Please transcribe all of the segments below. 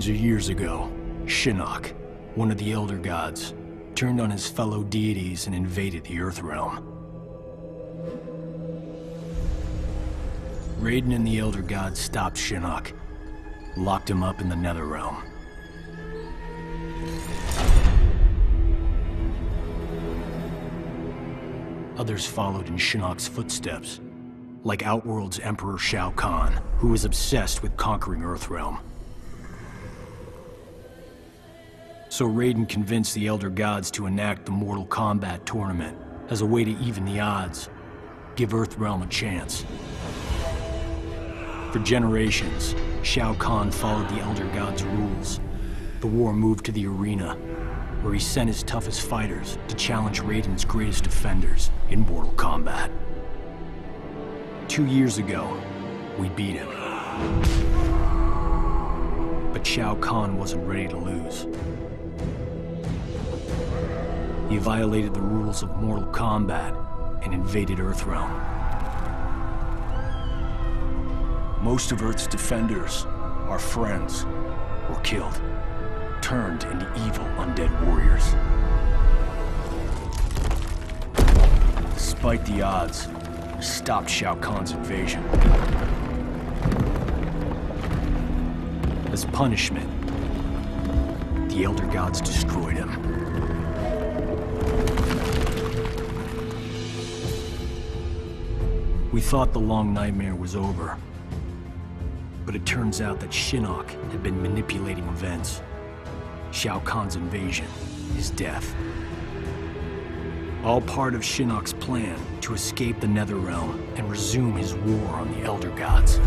Thousands of years ago, Shinnok, one of the Elder Gods, turned on his fellow deities and invaded the Earthrealm. Raiden and the Elder Gods stopped Shinnok, locked him up in the Netherrealm. Others followed in Shinnok's footsteps, like Outworld's Emperor Shao Kahn, who was obsessed with conquering Earthrealm. So Raiden convinced the Elder Gods to enact the Mortal Kombat tournament as a way to even the odds, give Earthrealm a chance. For generations, Shao Kahn followed the Elder Gods' rules. The war moved to the arena, where he sent his toughest fighters to challenge Raiden's greatest defenders in Mortal Kombat. 2 years ago, we beat him. But Shao Kahn wasn't ready to lose. He violated the rules of Mortal Kombat and invaded Earthrealm. Most of Earth's defenders, our friends, were killed, turned into evil undead warriors. Despite the odds, we stopped Shao Kahn's invasion. As punishment, the Elder Gods destroyed him. We thought the long nightmare was over, but it turns out that Shinnok had been manipulating events. Shao Kahn's invasion, his death. All part of Shinnok's plan to escape the Netherrealm and resume his war on the Elder Gods.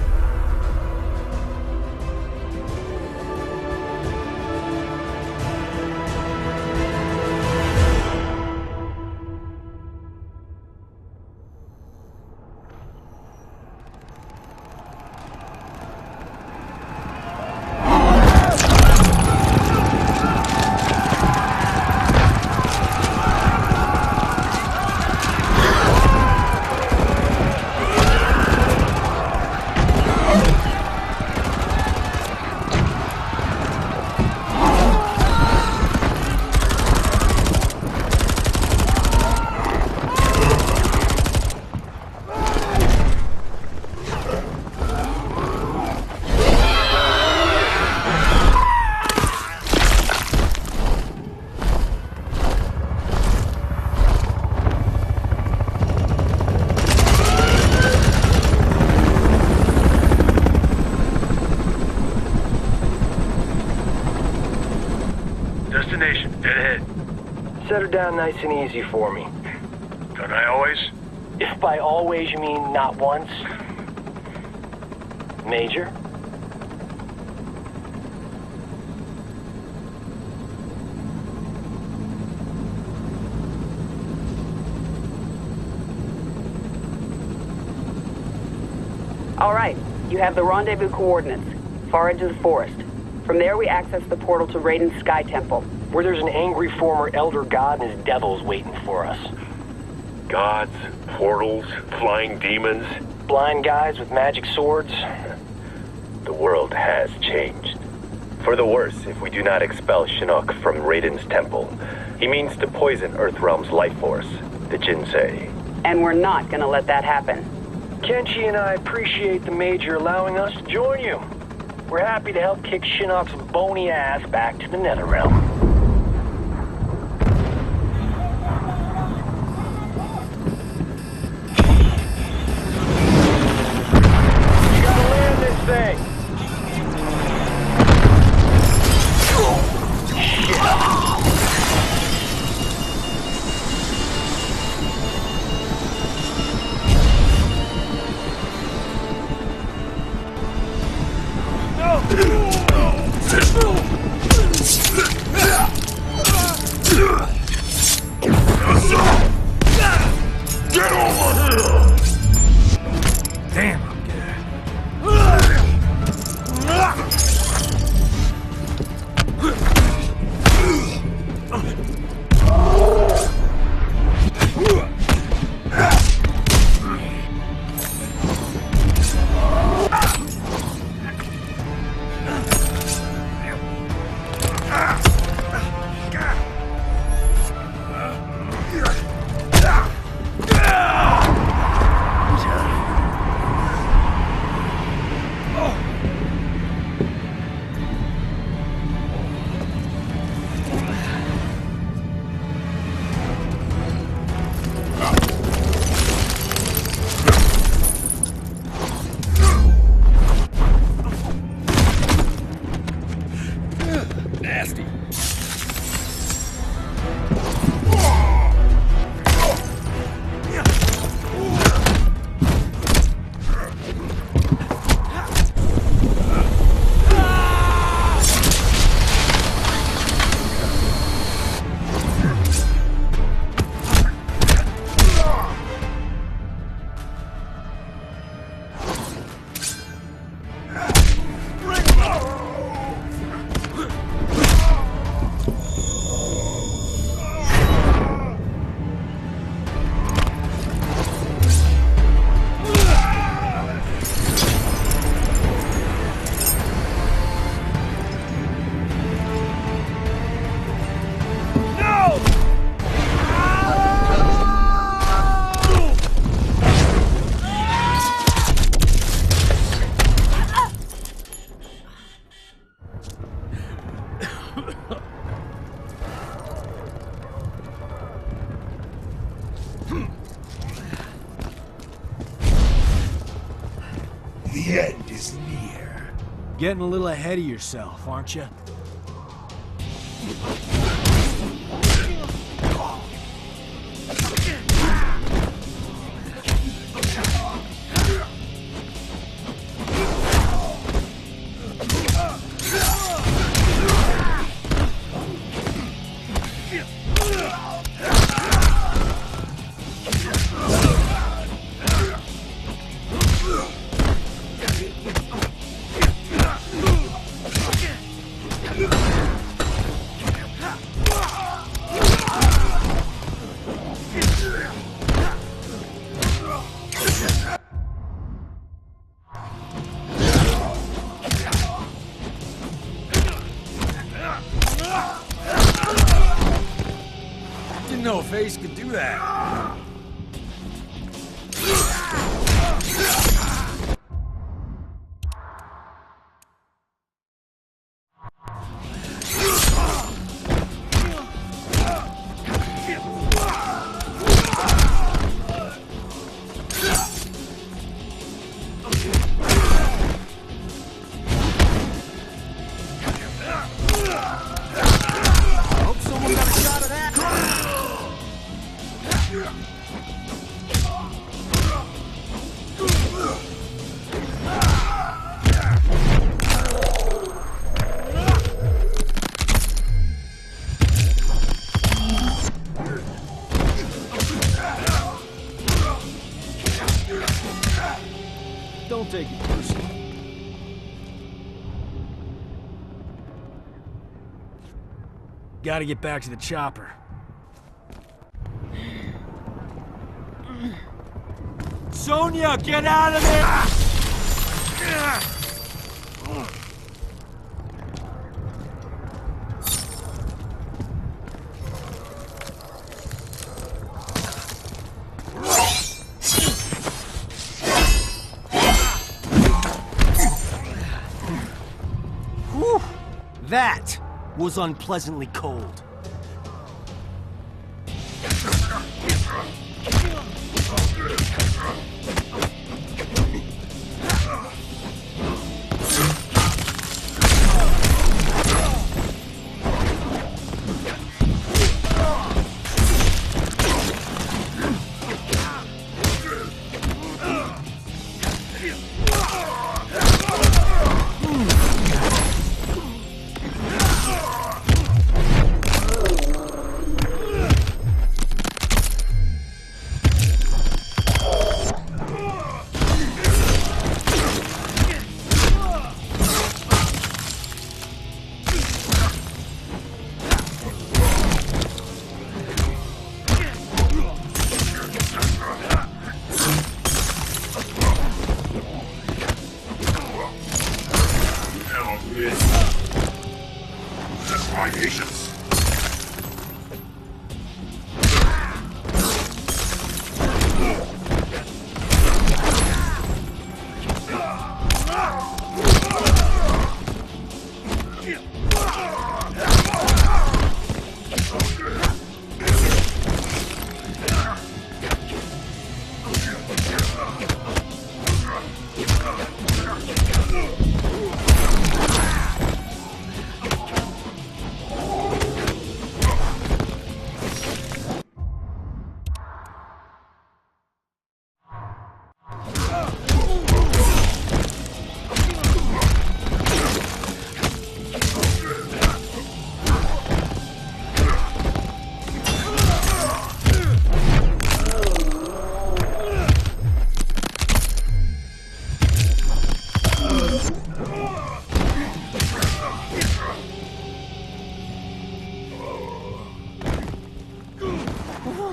Destination, dead ahead. Set her down nice and easy for me. Don't I always? If by always you mean not once. Major? All right, you have the rendezvous coordinates, far into the forest. From there, we access the portal to Raiden's Sky Temple, Where there's an angry former Elder God and his devils waiting for us. Gods, portals, flying demons. Blind guys with magic swords. The world has changed. For the worse if we do not expel Shinnok from Raiden's temple. He means to poison Earthrealm's life force, the Jinsei. and we're not gonna let that happen. Kenshi and I appreciate the Major allowing us to join you. We're happy to help kick Shinnok's bony ass back to the Netherrealm. You gotta land this thing! Get over here! Damn, I'm The end is near. Getting a little ahead of yourself, aren't you? Didn't know a face could do that. Hope someone got a shot of that. Don't take it personally. Gotta get back to the chopper. Sonia, get out of there! Whew! That was unpleasantly cold. That's my patience.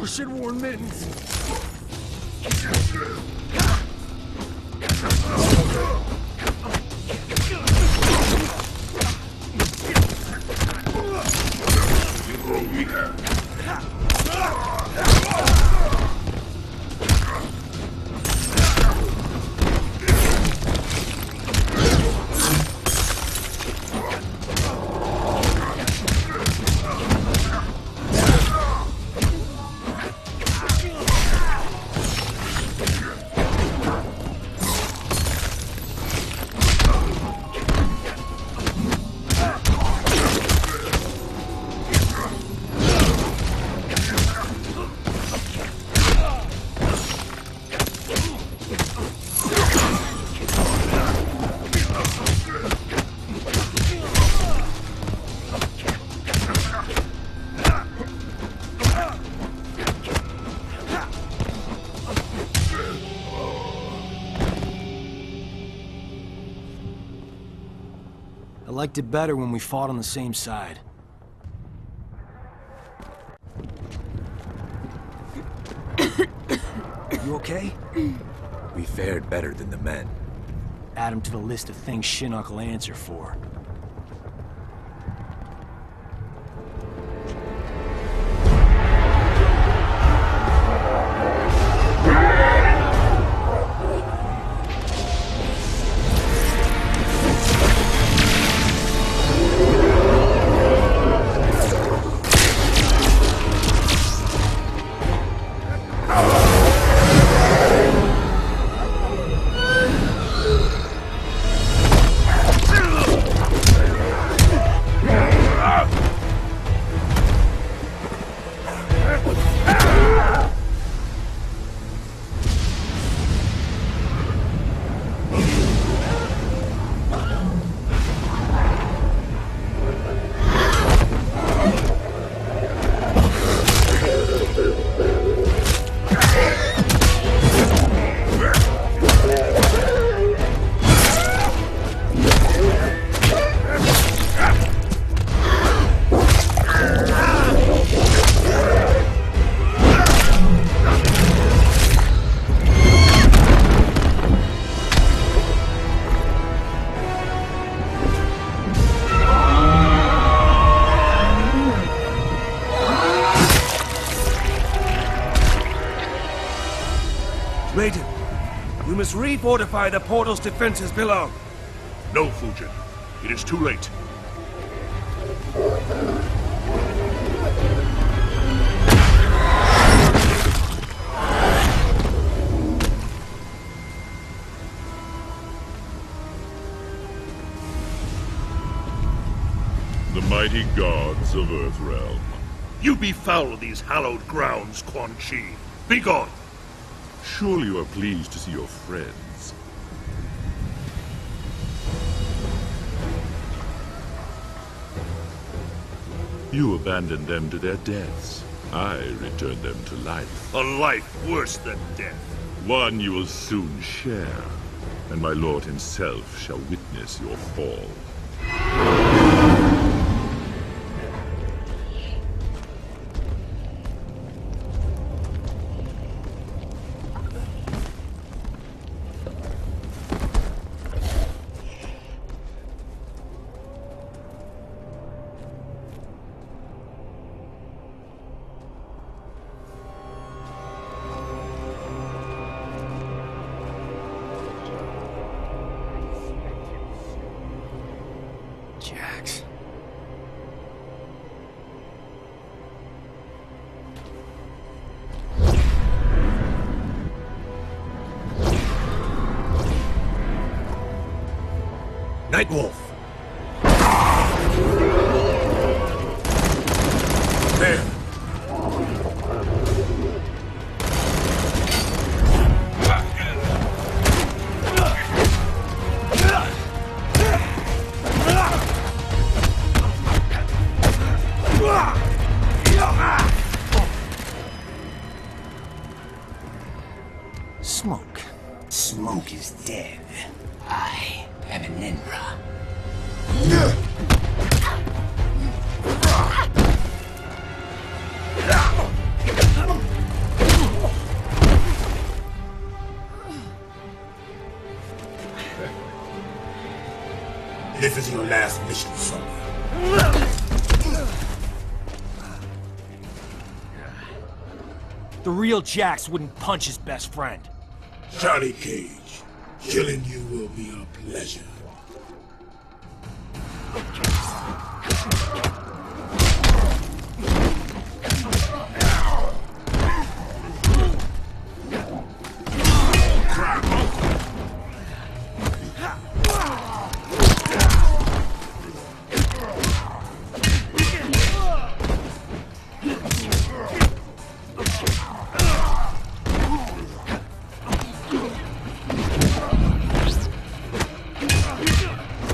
Should have worn mittens. You grow weaker. liked it better when we fought on the same side. You okay? We fared better than the men. Add him to the list of things Shinnok will answer for. Raiden, we must refortify the portal's defenses below. No, Fujin. It is too late. The mighty gods of Earthrealm. You befoul these hallowed grounds, Quan Chi. Be gone! Surely you are pleased to see your friends. You abandoned them to their deaths. I returned them to life. A life worse than death. One you will soon share, and my lord himself shall witness your fall. Jax. Nightwolf! There! Smoke. Smoke is dead. I am an Ninra. This is your last mission, Sony. The real Jax wouldn't punch his best friend. Johnny Cage, killing you will be a pleasure.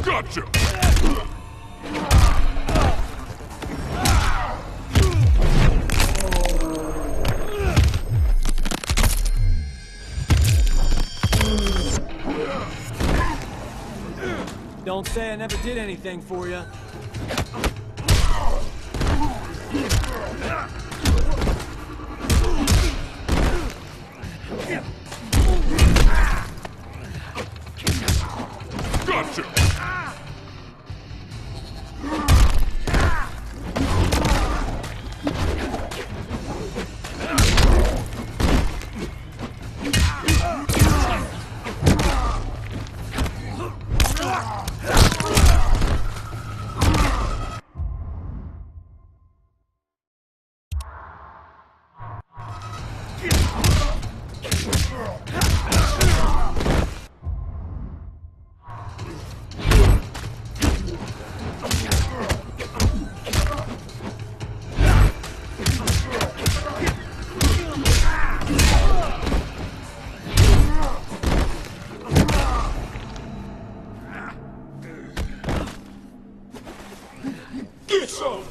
Gotcha! Don't say I never did anything for you. Gotcha! Get some!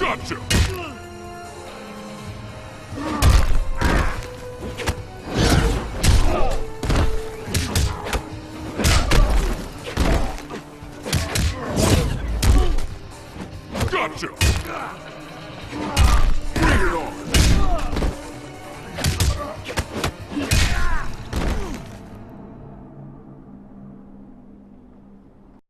Gotcha! Gotcha!